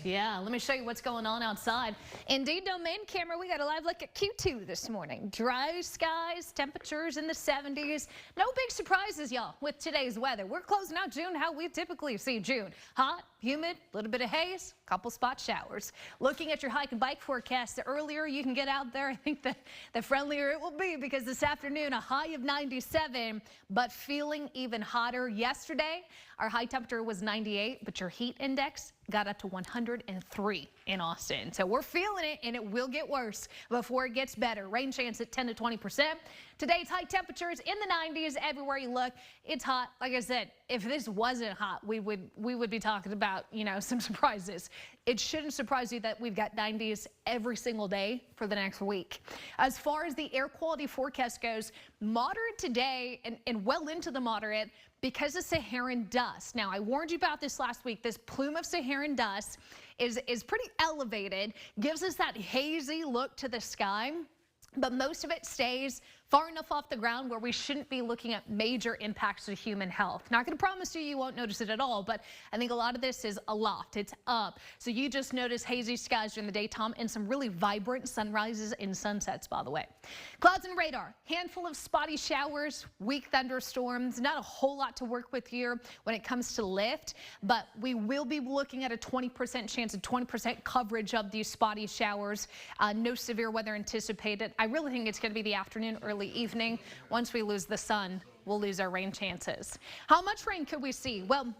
Yeah, let me show you what's going on outside. Indeed domain camera, we got a live look at Q2 this morning. Dry skies, temperatures in the 70s. No big surprises, y'all, with today's weather. We're closing out June how we typically see June. Hot, humid, a little bit of haze, couple spot showers. Looking at your hike and bike forecast, the earlier you can get out there, I think the friendlier it will be, because this afternoon a high of 97, but feeling even hotter. Yesterday, our high temperature was 98, but your heat index got up to 103 in Austin. So we're feeling it, and it will get worse before it gets better. Rain chance at 10 to 20%. Today's high temperatures in the 90s everywhere you look. It's hot. Like I said, if this wasn't hot, we would be talking about, you know, some surprises. It shouldn't surprise you that we've got 90s every single day for the next week. As far as the air quality forecast goes, moderate today and well into the moderate because of Saharan dust. Now, I warned you about this last week. This plume of Saharan dust is pretty elevated, gives us that hazy look to the sky, but most of it stays far enough off the ground where we shouldn't be looking at major impacts to human health. Not going to promise you won't notice it at all, but I think a lot of this is aloft. It's up. So you just notice hazy skies during the daytime and some really vibrant sunrises and sunsets, by the way. Clouds and radar. Handful of spotty showers, weak thunderstorms. Not a whole lot to work with here when it comes to lift, but we will be looking at a 20% chance, of 20% coverage of these spotty showers. No severe weather anticipated. I really think it's going to be the afternoon, early evening. Once we lose the sun, we'll lose our rain chances. How much rain could we see? Well,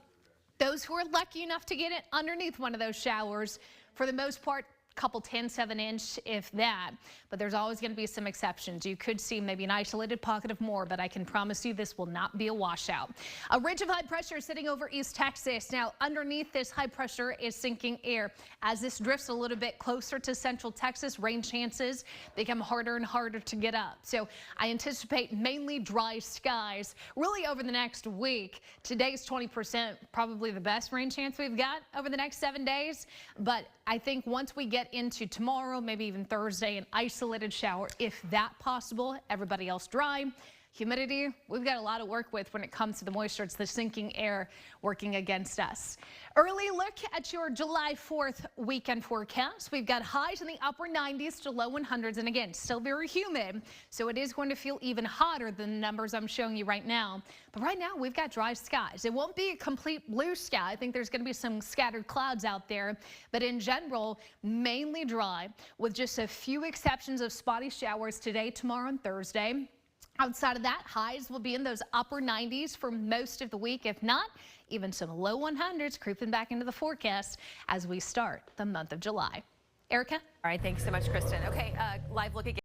those who are lucky enough to get it underneath one of those showers, for the most part, couple 10-7-inch, if that, but there's always going to be some exceptions. You could see maybe an isolated pocket of more, but I can promise you this will not be a washout. A ridge of high pressure sitting over East Texas. Now, underneath this high pressure is sinking air. As this drifts a little bit closer to central Texas, rain chances become harder and harder to get up. So I anticipate mainly dry skies really over the next week. Today's 20%, probably the best rain chance we've got over the next 7 days, but I think once we get into tomorrow, maybe even Thursday, an isolated shower, if that possible. Everybody else dry. Humidity, we've got a lot to work with when it comes to the moisture. It's the sinking air working against us. Early look at your July 4th weekend forecast. We've got highs in the upper 90s to low 100s, and again, still very humid, so it is going to feel even hotter than the numbers I'm showing you right now. But right now, we've got dry skies. It won't be a complete blue sky. I think there's going to be some scattered clouds out there, but in general, mainly dry, with just a few exceptions of spotty showers today, tomorrow, and Thursday. Outside of that, highs will be in those upper 90s for most of the week. If not, even some low 100s creeping back into the forecast as we start the month of July. Erica? All right, thanks so much, Kristen. Okay, live look again.